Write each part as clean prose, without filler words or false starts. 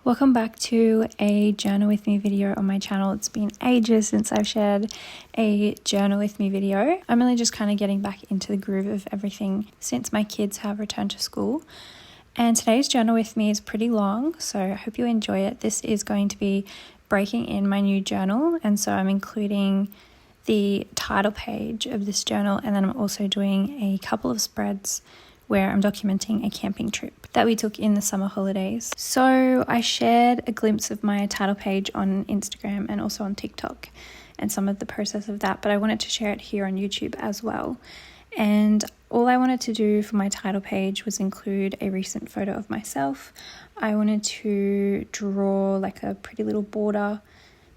Welcome back to a journal with me video on my channel. It's been ages since I've shared a journal with me video. I'm really just kind of getting back into the groove of everything since my kids have returned to school. And today's journal with me is pretty long, so I hope you enjoy it. This is going to be breaking in my new journal, and so I'm including the title page of this journal, and then I'm also doing a couple of spreads where I'm documenting a camping trip that we took in the summer holidays. So I shared a glimpse of my title page on Instagram and also on TikTok and some of the process of that, but I wanted to share it here on YouTube as well. And all I wanted to do for my title page was include a recent photo of myself. I wanted to draw like a pretty little border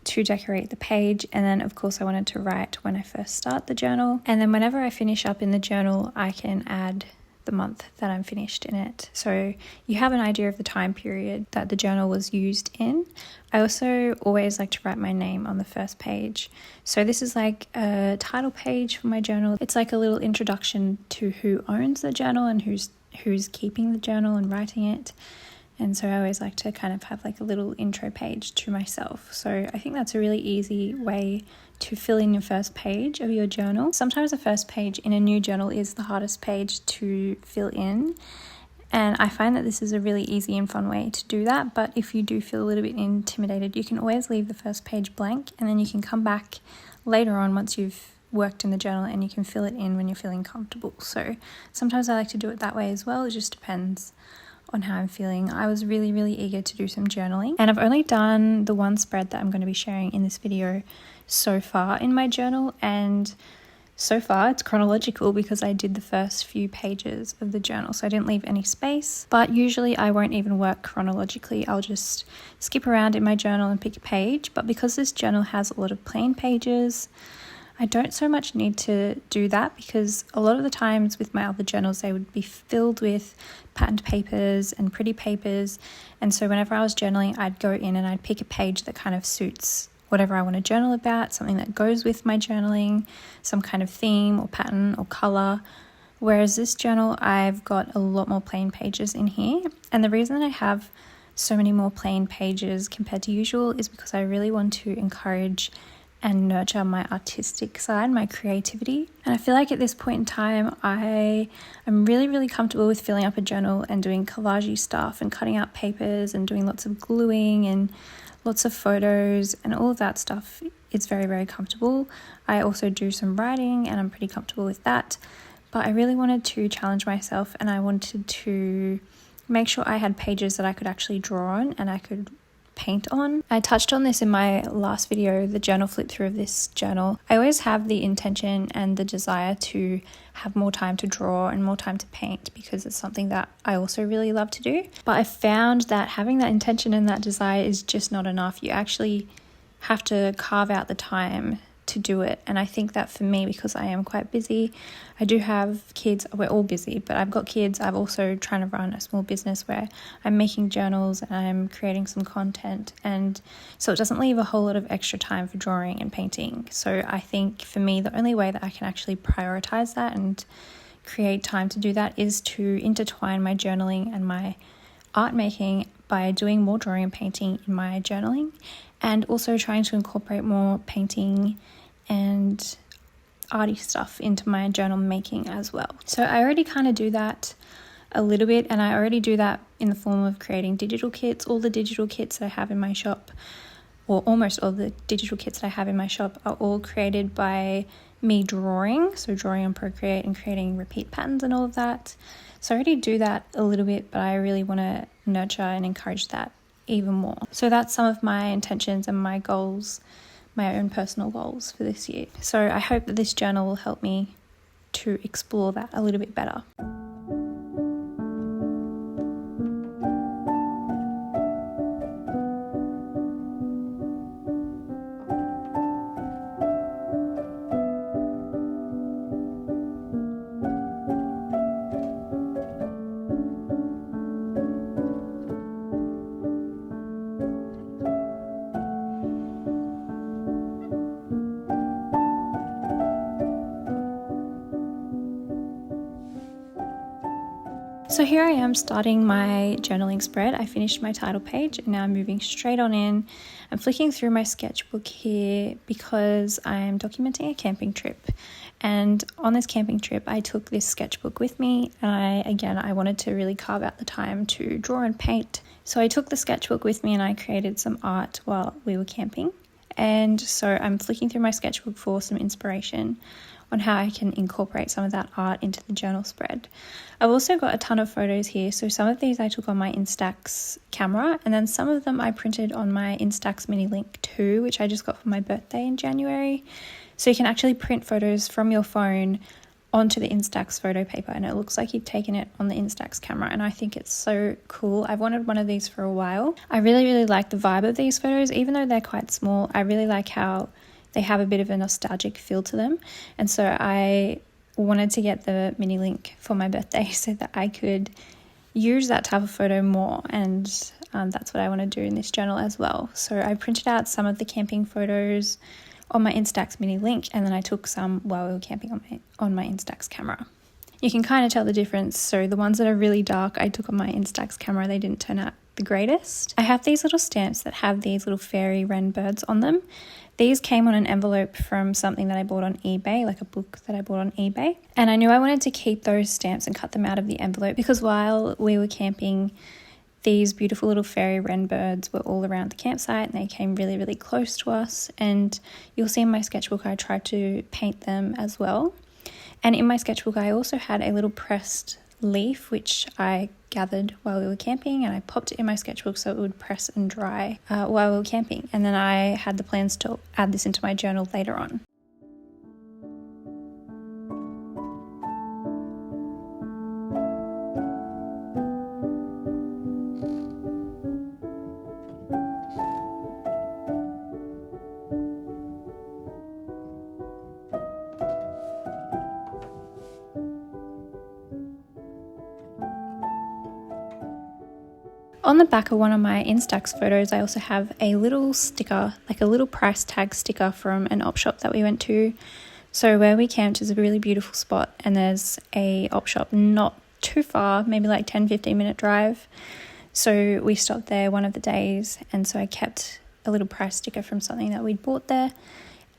to decorate the page, and then of course I wanted to write when I first start the journal, and then whenever I finish up in the journal I can add the month that I'm finished in it, so you have an idea of the time period that the journal was used in. I also always like to write my name on the first page, so this is like a title page for my journal. It's like a little introduction to who owns the journal and who's keeping the journal and writing it. And so I always like to kind of have like a little intro page to myself. So I think that's a really easy way to fill in your first page of your journal. Sometimes the first page in a new journal is the hardest page to fill in. And I find that this is a really easy and fun way to do that. But if you do feel a little bit intimidated, you can always leave the first page blank, and then you can come back later on once you've worked in the journal and you can fill it in when you're feeling comfortable. So sometimes I like to do it that way as well. It just depends on how I'm feeling. I was really eager to do some journaling, and I've only done the one spread that I'm going to be sharing in this video so far in my journal, and so far it's chronological because I did the first few pages of the journal, so I didn't leave any space. But usually I won't even work chronologically. I'll just skip around in my journal and pick a page, but because this journal has a lot of plain pages, I don't so much need to do that, because a lot of the times with my other journals they would be filled with patterned papers and pretty papers, and so whenever I was journaling I'd go in and I'd pick a page that kind of suits whatever I want to journal about, something that goes with my journaling, some kind of theme or pattern or colour. Whereas this journal I've got a lot more plain pages in here, and the reason that I have so many more plain pages compared to usual is because I really want to encourage and nurture my artistic side, my creativity. And I feel like at this point in time, I am really comfortable with filling up a journal and doing collagey stuff and cutting out papers and doing lots of gluing and lots of photos and all of that stuff. It's very comfortable. I also do some writing and I'm pretty comfortable with that. But I really wanted to challenge myself, and I wanted to make sure I had pages that I could actually draw on and I could paint on. I touched on this in my last video, the journal flip through of this journal. I always have the intention and the desire to have more time to draw and more time to paint, because it's something that I also really love to do. But I found that having that intention and that desire is just not enough. You actually have to carve out the time to do it. And I think that for me, because I am quite busy, I do have kids, we're all busy, but I've got kids. I've also trying to run a small business where I'm making journals and I'm creating some content, and so it doesn't leave a whole lot of extra time for drawing and painting. So I think for me the only way that I can actually prioritize that and create time to do that is to intertwine my journaling and my art making by doing more drawing and painting in my journaling, and also trying to incorporate more painting and arty stuff into my journal making as well. So I already kind of do that a little bit, and I already do that in the form of creating digital kits. All the digital kits that I have in my shop, or almost all the digital kits that I have in my shop, are all created by me drawing, so drawing on Procreate and creating repeat patterns and all of that. So I already do that a little bit, but I really want to nurture and encourage that even more. So that's some of my intentions and my goals, my own personal goals for this year. So I hope that this journal will help me to explore that a little bit better. So here I am starting my journaling spread. I finished my title page and now I'm moving straight on in. I'm flicking through my sketchbook here because I'm documenting a camping trip. And on this camping trip, I took this sketchbook with me, and I wanted to really carve out the time to draw and paint. So I took the sketchbook with me and I created some art while we were camping. And so I'm flicking through my sketchbook for some inspiration on how I can incorporate some of that art into the journal spread. I've also got a ton of photos here. So some of these I took on my Instax camera, and then some of them I printed on my Instax Mini Link 2, which I just got for my birthday in January. So you can actually print photos from your phone onto the Instax photo paper, and it looks like you've taken it on the Instax camera, and I think it's so cool. I've wanted one of these for a while. I really like the vibe of these photos, even though they're quite small. I really like how they have a bit of a nostalgic feel to them, and so I wanted to get the Mini Link for my birthday so that I could use that type of photo more, and that's what I want to do in this journal as well. So I printed out some of the camping photos on my Instax Mini Link, and then I took some while we were camping on my Instax camera. You can kind of tell the difference. So the ones that are really dark I took on my Instax camera, they didn't turn out the greatest. I have these little stamps that have these little fairy wren birds on them. These came on an envelope from something that I bought on eBay, like a book that I bought on eBay. And I knew I wanted to keep those stamps and cut them out of the envelope because while we were camping, these beautiful little fairy wren birds were all around the campsite, and they came really close to us. And you'll see in my sketchbook I tried to paint them as well. And in my sketchbook I also had a little pressed leaf which I gathered while we were camping, and I popped it in my sketchbook so it would press and dry while we were camping. And then I had the plans to add this into my journal later on. On the back of one of my Instax photos, I also have a little sticker, like a little price tag sticker from an op shop that we went to. So where we camped is a really beautiful spot, and there's a op shop not too far, maybe like 10-15 minute drive. So we stopped there one of the days, and so I kept a little price sticker from something that we'd bought there.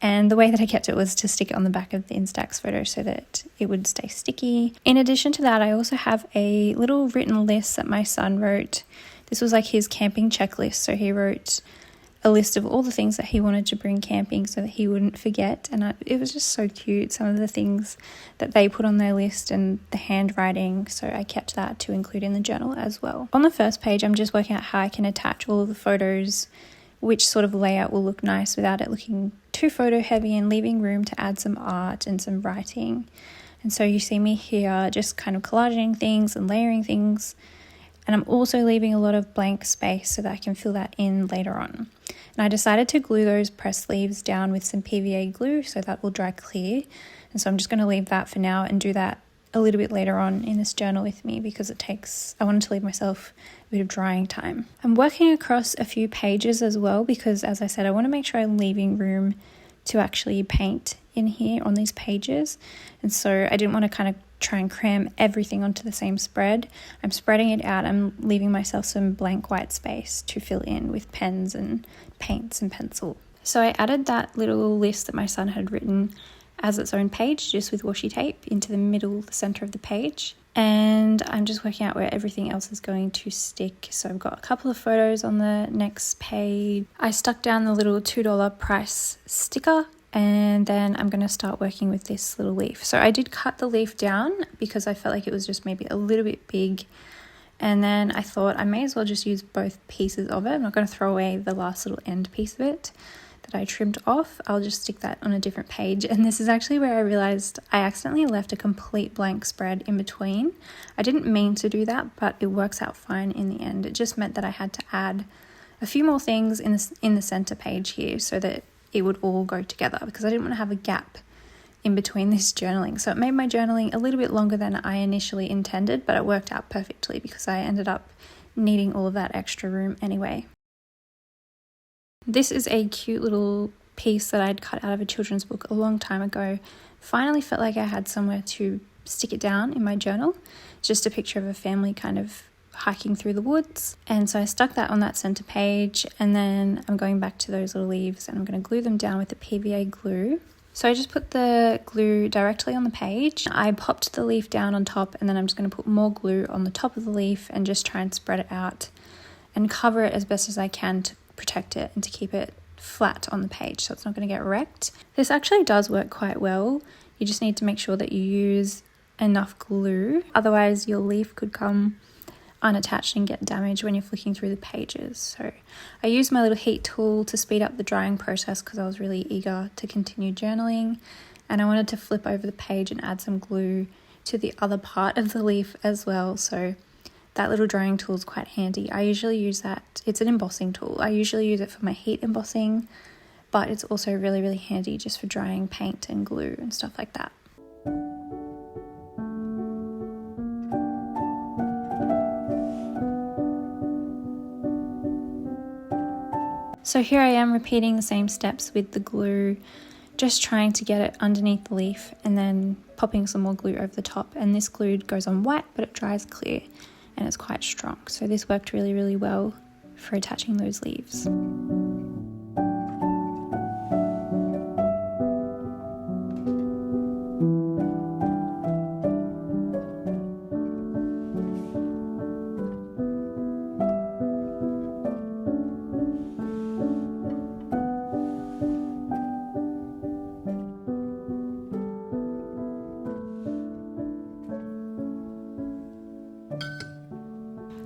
And the way that I kept it was to stick it on the back of the Instax photo so that it would stay sticky. In addition to that, I also have a little written list that my son wrote. This was like his camping checklist. So he wrote a list of all the things that he wanted to bring camping so that he wouldn't forget. And it was just so cute, some of the things that they put on their list and the handwriting. So I kept that to include in the journal as well. On the first page, I'm just working out how I can attach all of the photos, which sort of layout will look nice without it looking too photo heavy, and leaving room to add some art and some writing. And so you see me here just kind of collaging things and layering things. And I'm also leaving a lot of blank space so that I can fill that in later on. And I decided to glue those press leaves down with some PVA glue so that will dry clear. And so I'm just going to leave that for now and do that a little bit later on in this journal with me because I wanted to leave myself a bit of drying time. I'm working across a few pages as well because, as I said, I want to make sure I'm leaving room to actually paint in here on these pages. And so I didn't want to kind of try and cram everything onto the same spread. I'm spreading it out. I'm leaving myself some blank white space to fill in with pens and paints and pencil. So I added that little list that my son had written as its own page, just with washi tape into the center of the page. And I'm just working out where everything else is going to stick. So I've got a couple of photos on the next page. I stuck down the little $2 price sticker, and then I'm going to start working with this little leaf. So I did cut the leaf down because I felt like it was just maybe a little bit big. And then I thought I may as well just use both pieces of it. I'm not going to throw away the last little end piece of it that I trimmed off. I'll just stick that on a different page. And this is actually where I realized I accidentally left a complete blank spread in between. I didn't mean to do that, but it works out fine in the end. It just meant that I had to add a few more things in the center page here so that it would all go together, because I didn't want to have a gap in between this journaling. So it made my journaling a little bit longer than I initially intended, but it worked out perfectly because I ended up needing all of that extra room anyway. This is a cute little piece that I'd cut out of a children's book a long time ago. Finally felt like I had somewhere to stick it down in my journal. It's just a picture of a family kind of hiking through the woods. And so I stuck that on that center page, and then I'm going back to those little leaves and I'm going to glue them down with the PVA glue. So I just put the glue directly on the page. I popped the leaf down on top, and then I'm just going to put more glue on the top of the leaf and just try and spread it out and cover it as best as I can to protect it and to keep it flat on the page so it's not going to get wrecked. This actually does work quite well. You just need to make sure that you use enough glue, otherwise your leaf could come unattached and get damaged when you're flicking through the pages. So I used my little heat tool to speed up the drying process because I was really eager to continue journaling, and I wanted to flip over the page and add some glue to the other part of the leaf as well. So that little drying tool is quite handy. I usually use that. It's an embossing tool. I usually use it for my heat embossing, but it's also really, really handy just for drying paint and glue and stuff like that. So here I am repeating the same steps with the glue, just trying to get it underneath the leaf and then popping some more glue over the top. And this glue goes on white, but it dries clear and it's quite strong. So this worked really, really well for attaching those leaves.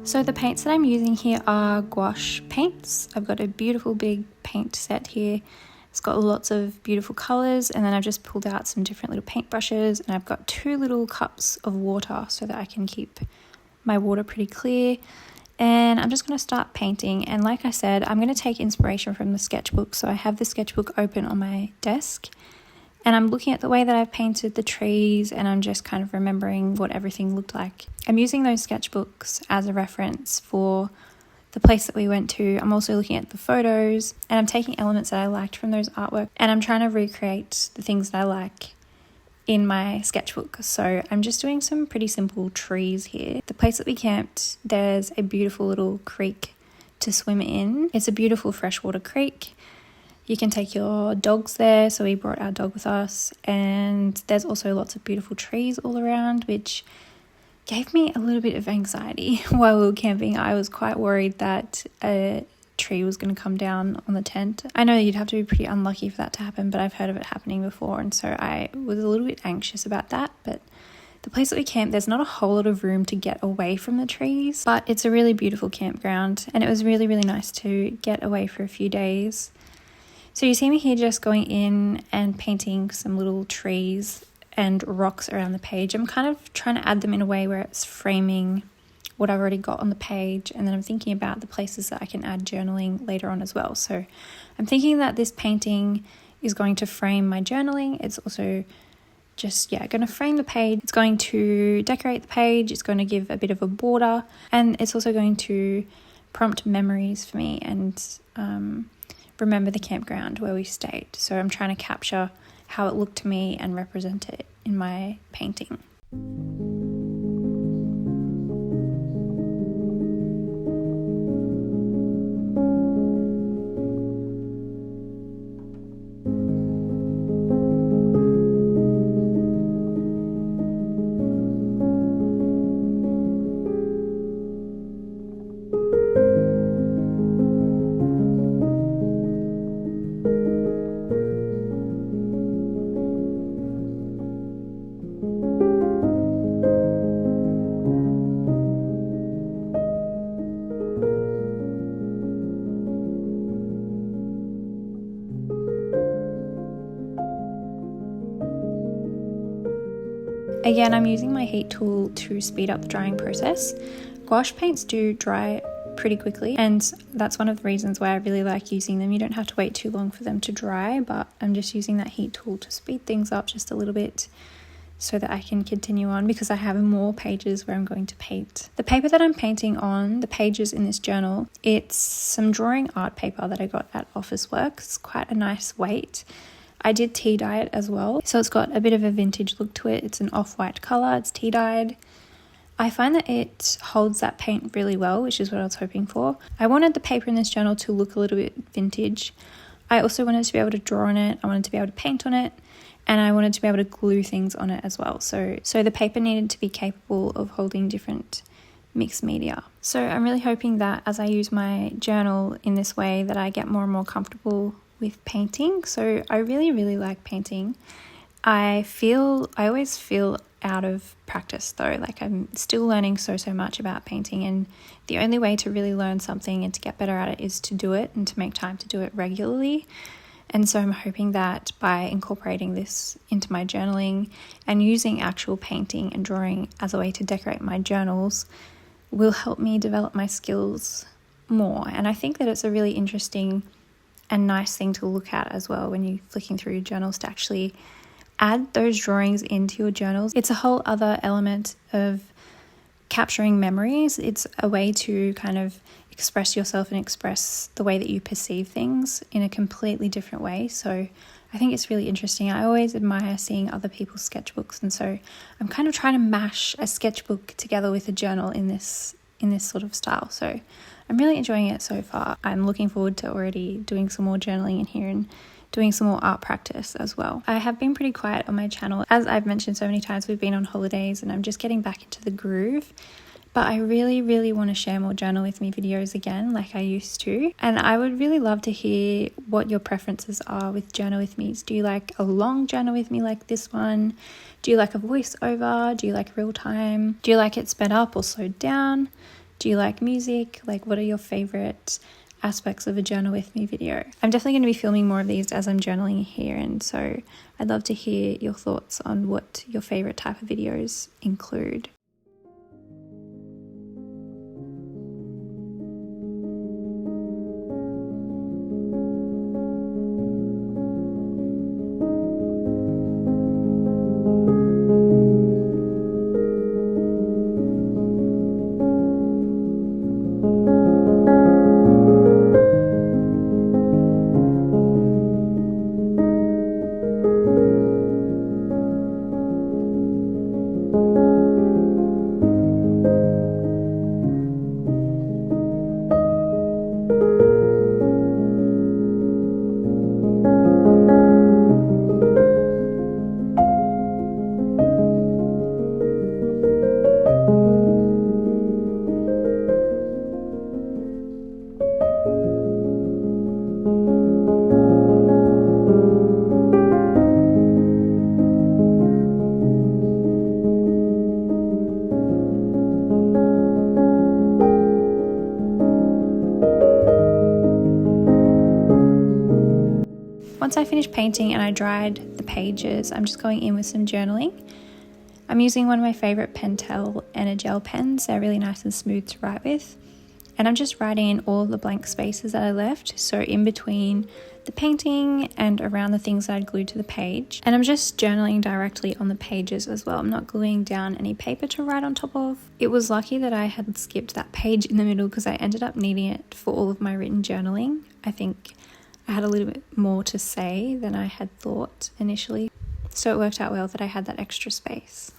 So the paints that I'm using here are gouache paints. I've got a beautiful big paint set here. It's got lots of beautiful colours, and then I've just pulled out some different little paint brushes, and I've got 2 little cups of water so that I can keep my water pretty clear. And I'm just going to start painting, and like I said, I'm going to take inspiration from the sketchbook. So I have the sketchbook open on my desk, and I'm looking at the way that I've painted the trees, and I'm just kind of remembering what everything looked like. I'm using those sketchbooks as a reference for the place that we went to. I'm also looking at the photos, and I'm taking elements that I liked from those artwork, and I'm trying to recreate the things that I like in my sketchbook. So I'm just doing some pretty simple trees here. The place that we camped, there's a beautiful little creek to swim in. It's a beautiful freshwater creek. You can take your dogs there, so we brought our dog with us, and there's also lots of beautiful trees all around, which gave me a little bit of anxiety while we were camping. I was quite worried that a tree was going to come down on the tent. I know you'd have to be pretty unlucky for that to happen, but I've heard of it happening before, and so I was a little bit anxious about that. But the place that we camped, there's not a whole lot of room to get away from the trees, but it's a really beautiful campground, and it was really, really nice to get away for a few days. So you see me here just going in and painting some little trees and rocks around the page. I'm kind of trying to add them in a way where it's framing what I've already got on the page, and then I'm thinking about the places that I can add journaling later on as well. So I'm thinking that this painting is going to frame my journaling. It's also just, going to frame the page. It's going to decorate the page. It's going to give a bit of a border, and it's also going to prompt memories for me and remember the campground where we stayed. So I'm trying to capture how it looked to me and represent it in my painting. Again, I'm using my heat tool to speed up the drying process. Gouache paints do dry pretty quickly, and that's one of the reasons why I really like using them. You don't have to wait too long for them to dry, but I'm just using that heat tool to speed things up just a little bit so that I can continue on, because I have more pages where I'm going to paint. The paper that I'm painting on, the pages in this journal, it's some drawing art paper that I got at Officeworks. It's quite a nice weight. I did tea dye it as well. So it's got a bit of a vintage look to it. It's an off-white colour. It's tea dyed. I find that it holds that paint really well, which is what I was hoping for. I wanted the paper in this journal to look a little bit vintage. I also wanted to be able to draw on it. I wanted to be able to paint on it. And I wanted to be able to glue things on it as well. So the paper needed to be capable of holding different mixed media. So I'm really hoping that as I use my journal in this way that I get more and more comfortable with painting. So I really, really like painting. I always feel out of practice though. Like I'm still learning so much about painting, and the only way to really learn something and to get better at it is to do it and to make time to do it regularly. And so I'm hoping that by incorporating this into my journaling and using actual painting and drawing as a way to decorate my journals will help me develop my skills more. And I think that it's a really interesting and nice thing to look at as well when you're flicking through your journals, to actually add those drawings into your journals. It's a whole other element of capturing memories. It's a way to kind of express yourself and express the way that you perceive things in a completely different way. So I think it's really interesting. I always admire seeing other people's sketchbooks, and so I'm kind of trying to mash a sketchbook together with a journal in this sort of style. So I'm really enjoying it so far. I'm looking forward to already doing some more journaling in here and doing some more art practice as well. I have been pretty quiet on my channel. As I've mentioned so many times, we've been on holidays and I'm just getting back into the groove. But I really, really want to share more journal with me videos again like I used to. And I would really love to hear what your preferences are with journal with me's. Do you like a long journal with me like this one? Do you like a voiceover? Do you like real time? Do you like it sped up or slowed down? Do you like music? Like, what are your favorite aspects of a journal with me video? I'm definitely going to be filming more of these as I'm journaling here, and so I'd love to hear your thoughts on what your favorite type of videos include. Once I finished painting and I dried the pages, I'm just going in with some journaling. I'm using one of my favourite Pentel Energel pens. They're really nice and smooth to write with. And I'm just writing in all the blank spaces that I left, so in between the painting and around the things that I'd glued to the page. And I'm just journaling directly on the pages as well. I'm not gluing down any paper to write on top of. It was lucky that I had skipped that page in the middle because I ended up needing it for all of my written journaling. I think I had a little bit more to say than I had thought initially, so it worked out well that I had that extra space.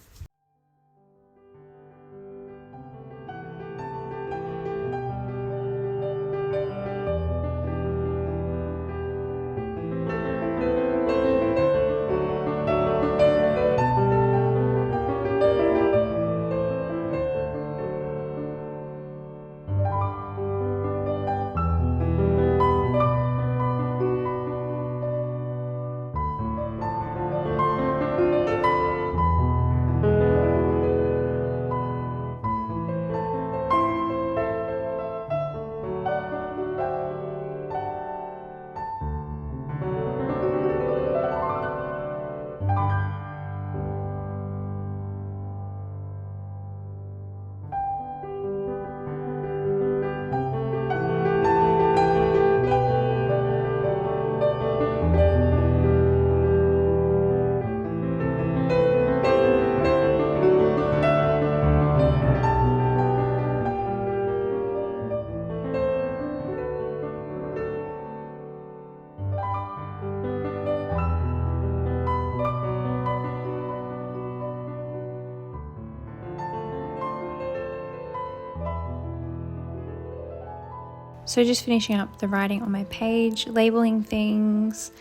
So just finishing up the writing on my page, labeling things,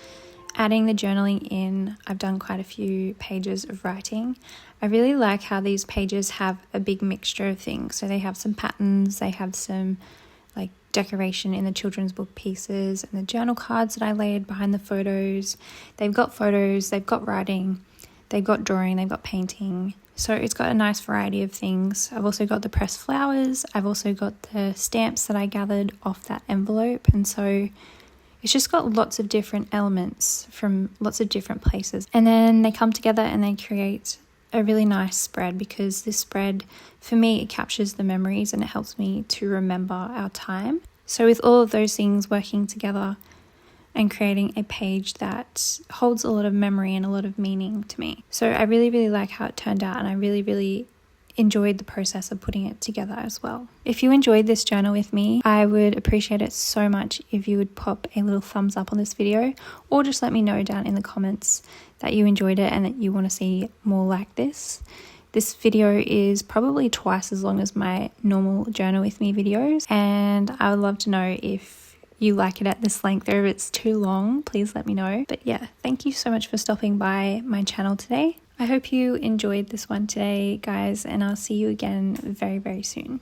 adding the journaling in. I've done quite a few pages of writing. I really like how these pages have a big mixture of things. So they have some patterns, they have some like decoration in the children's book pieces and the journal cards that I laid behind the photos. They've got photos, they've got writing, they've got drawing, they've got painting. So it's got a nice variety of things. I've also got the pressed flowers. I've also got the stamps that I gathered off that envelope. And so it's just got lots of different elements from lots of different places. And then they come together and they create a really nice spread, because this spread, for me, it captures the memories and it helps me to remember our time. So with all of those things working together and creating a page that holds a lot of memory and a lot of meaning to me. So I really, really like how it turned out, and I really, really enjoyed the process of putting it together as well. If you enjoyed this journal with me, I would appreciate it so much if you would pop a little thumbs up on this video, or just let me know down in the comments that you enjoyed it and that you want to see more like this. This video is probably twice as long as my normal journal with me videos, and I would love to know if you like it at this length, or if it's too long, please let me know. But yeah, thank you so much for stopping by my channel today. I hope you enjoyed this one today, guys, and I'll see you again very, very soon.